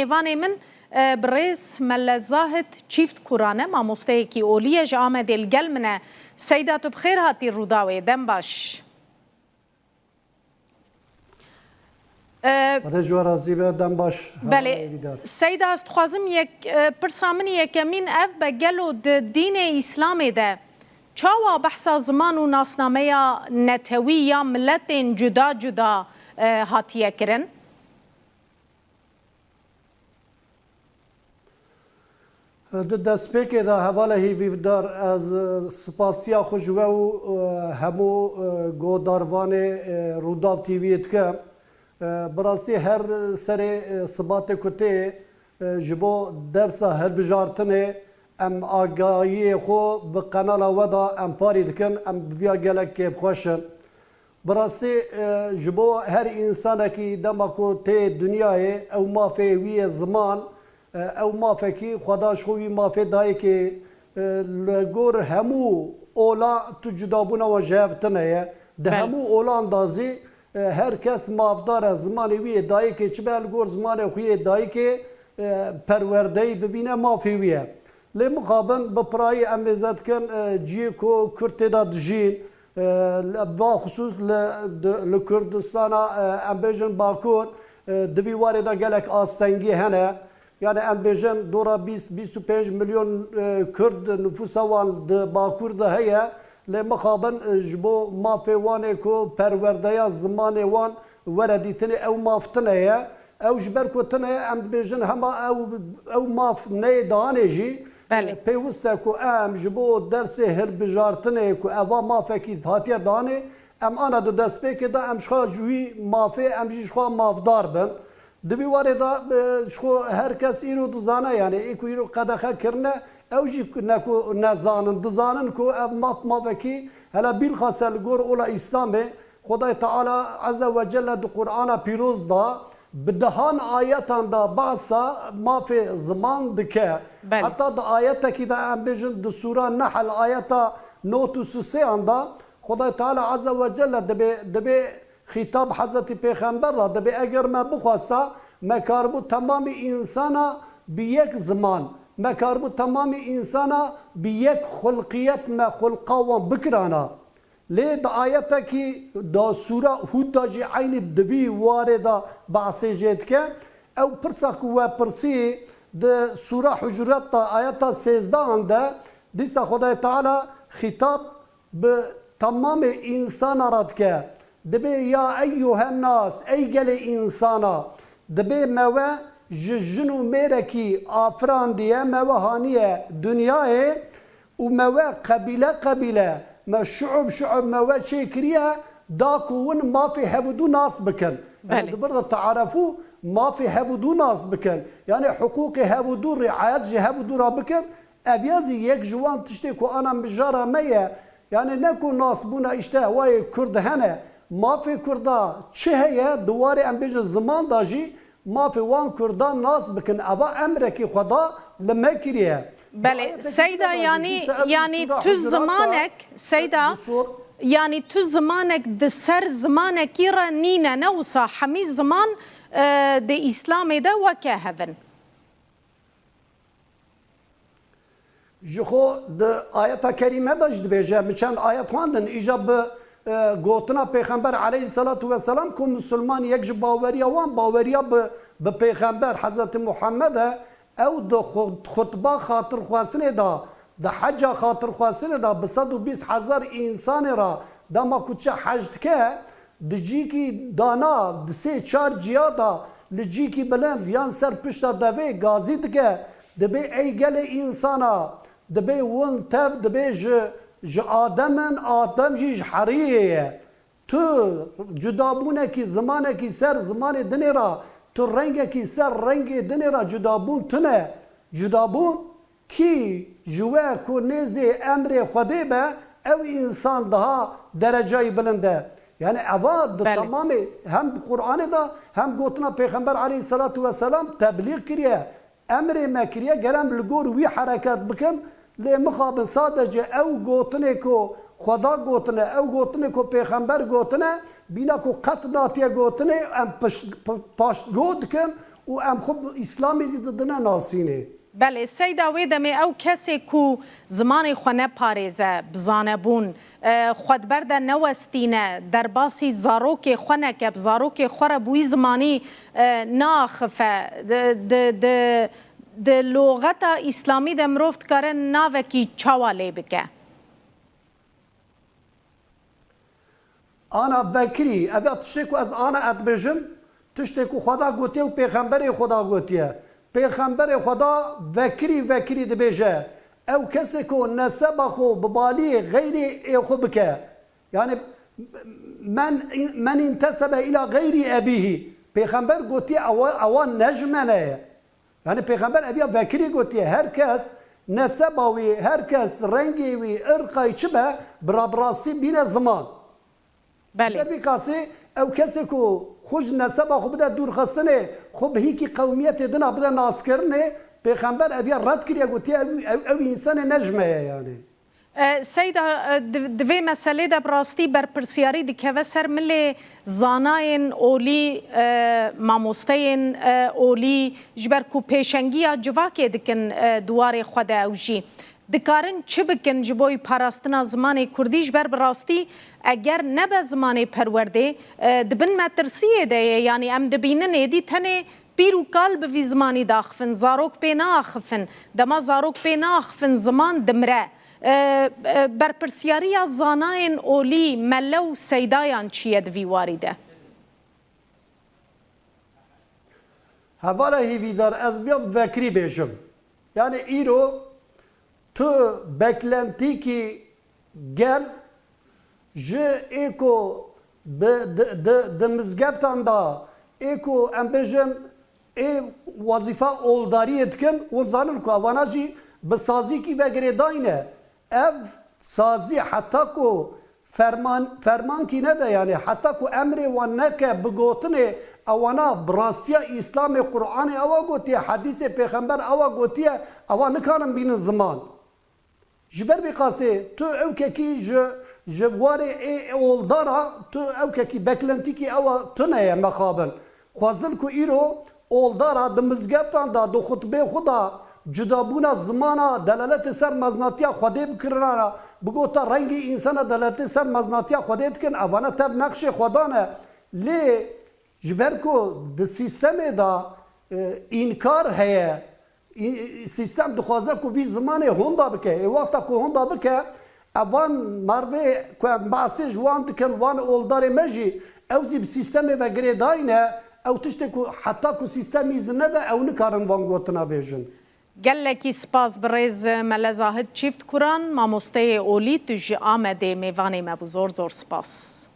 ایوان من برئیس ملزاهت چیفت کورانه ماموسته کی اولیه جامع دل گل منه سیدا تو بخیر هاتی روداوی دم باش دم باش بله سیدا است خوازم یک پرسامنی یکمین اف به گلو دین اسلام ده چاوا بحثا زمان و ناسنامه یا نتوی یا ملت جدا جدا هاتیه کرن دەستپێکێ دا هەواڵە هیویدار ئەز سپاسیا خوژوە و هەموو گۆداروانێ ڕووداو تیویت کە بڕاستی هەر سەرێ سباتێ کوتێ ji bo dersa hilbijartinê em agahiyê xwe bi qenala we da em parî dikin em viya gelek kêfxweşin bi rastî ji bo her însanekî dema ku tê dunyayê ew mafê wî ye ziman ew mafekî xweda ji xwe wî mafê dayîkê li gor hemû ola tu cudabûna wan ji hev tune ye di hemû olan da zî her kes mafdar e zimanê wî yê dayîkê çi be li gor zimanê xwe yê dayîkê perwerdeyî bibîne mafê wî ye lê mixabin bi pirayî em êze dikin ciyê ku Kurd tê da dijîn baxusûs li Kurdistana em bêjin Bakur di vî warê da gelek astengî hene yani em bêjin dora 20-25 milyon Kurd nüfusa wan di Bakur de heye lê mixabin ji bo mafê wanê ku perwerdeya zimanê wan were dîtinê ew maf tune ye ew ji ber ku tune ye em dibêjin hema ew maf neyê danê jî pêwîst e ku em ji bo dersê hilbijartinê ku eva mafekî hatiye danê em ana di destpêkê da em jixwe ji wî mafê em jî jixwe mafdar bin di vî warê da jixwe her kes îro dizane yani ê ku îro qedexe kirine ew jî neku nezanin dizanin ku ev mafekî hele bîlxase li gor ola İslamê Xwedayê Teala Ezze ve Celle di Qur'ana pîroz da bi dehan ayetan da bahsa mafê ziman dike heta di ayetekî de em bêjin di Sûra Nehl ayeta 93 da Xwedayê Teala Ezze ve Celle dibe xîtab Hezretî Pêxember ra dibe eger me bixwasta me karibû temamî însana bi yek ziman me karibû temamî însana bi yek xulqiyet me xulqa wan bikirana lê di ayetekî da Sûra Hûd da jî aynî di vî warê da behsê jê dike ew pirsa ku we pirsî di Sûra Hucurat da ayeta 13 de dîsa Xwedayê Teala xîtab bi temamê însana ra dike dibe ya eyyuhen nas ey gelê însana dibe me we ji jin û mêrekî afirandiye me we haniye dunyayê û me we qebîle qebîle me şu'ub me we çê kiriye da ku hûn mafê hevdû nas bikin dibir de tearefû mafê hevdû nas bikin yani hiqûqê hevdû riayet ji hevdû ra bikin ev ya zî yek ji wan tiştê ku ana mijara me ye yani ne ku nasbûna işte wayê Kurd hene mafê Kurda çi heye di warê em bêjin ziman da jî mafê wan Kurda nas bikin eva emrekî Xweda li me kiriye بله سیدا yani tu zamanek seyda yani tu zamanek di ser zamanekî re nîne ne wisa hemî zaman di İslamê de weke hevin ji xwe di ayeta kerîme de jî dibêje min çend ayet xwandin îja bi gotina Pêxember aleyhissalatu vesselam ku Müslüman yek ji baweriya wan baweriya bi Pêxember Hezretî Muhammed e ew di xutba xatirxwasinê da di heca xatirxwasinê da bi 120,000 însanê ra dema ku çi hez dike di cîkî dana di sê çar ciya da li cîkî bilind yan ser pişta devê gazî dike dibe ey gelê însana dibe win tev dibe ji ademin adem jî ji heriyê ye tu cudabûnekî zimanekî ser zimanê dinê ra tu rengekî ser rengê dinê ra cudabûn tune cudabûn kî ji we ku nêzê emrê Xwedê be ew însan daha derecayî bilind e yani eva di temamê hem Qur'anê da hem gotina Pêxember aleyhissalatu vesselam tebliğ kiriye emrê me kiriye gerem li gor wî hereket bikin lê mixabin sadece ew gotinê ku Xweda gotine ew gotinê ku Pêxember gotine bîna ku qet natiye gotinê em paştgo dikin و ام خب اسلامی زید دنه ناسینه بله سیدا وی دمی او کسی کو زمان خونه پاریزه بزانه بون خود برده نوستینه در باسی زاروک خونه که بزاروک خوره بوی زمانی ناخفه د لغت اسلامی د مروفت کاره ناوکی چاوالی بکه آنا وکری اوه تشتکو از آنا ادبجم تشتکو خدا گوتیه و پیغمبر خدا گوتیه پیغمبر خدا وکری دبیجه او کسی که نسب خو ببالی غیر خو بکه یعنی من انتسب الى غیر ابیه پیغمبر گوتیه اوان نجمنه یعنی پیغمبر اویا وکری گوتیه هر کس نسباوی هر کس رنگی وی ارقای چه به برابراستی بین زمان بله بی کسی او کسی که خوش نسبه خو بده دور خستنه خب هیکی قومیت دنا بده ناس کرنه پیغمبر اویا رد کریه گوتی او انسان نجمه یعنی سیدا دوی مسئله ده براستی بر پرسیاری دکوه سر ملی زاناین اولی ماموستین اولی جبر کو پیشنگی جواکی دکن دوار خود اوجی دکارن چه بکن جبوی پاراستنا زمان کردیش بر براستی اگر نبه زمان پرورده دبن مترسیه ده یعنی ام دبینن ایدی تنه پیرو کال بوی زمانی داخفن زاروک پینا آخفن دما زاروک پینا آخفن زمان دمره بر پرسیاری زاناین اولی ملو سیدایان چیه دوی واریده هوالا هیویدار از بیام وکری بیشم یعنی ایرو تو بکلنتی کی گل جه ایکو د مزگفتان دا ایکو ام بجم ای وظیفه اولداری اتکن و زانن که اوانا جی بسازی کی بگره داینه اف سازی حتی که فرمان کی نده یعنی حتی که امر و نکه بگوتنه اوانا براستیا اسلام قرآن اوا گوتیه حدیث پیغمبر اوا گوتیه اوا نکارم بین زمان جبر بقاسه تو او کی جوار ای اولدارا تو او کی بکلنتی کی اوا تنه مخابن خوازن کو ایرو اولدارا دمزگفتان دا دو خطبه خدا جدابونا زمانا دلالت سر مزناتیا خوده بکرنا بگوتا رنگی انسان دلالت سر مزناتیا خوده بکن اوانا تب نقش خودانه لی جبرکو د سیستم دا انکار هیه سیستم دخوازه کو وی زمان هوندا بکه وقتا کو هوندا بکه اوان مروه که باسی جوان دکن وان اولدار مجی اوزی بسیستم و گریداینه او تشته کو حتی کو سیستم ایزنه ده او نکارن وان گوتنا بیجن گلکی سپاس برز ملزاهد چیفت کران ماموسته اولی تج آمده میوانی مبو زور سپاس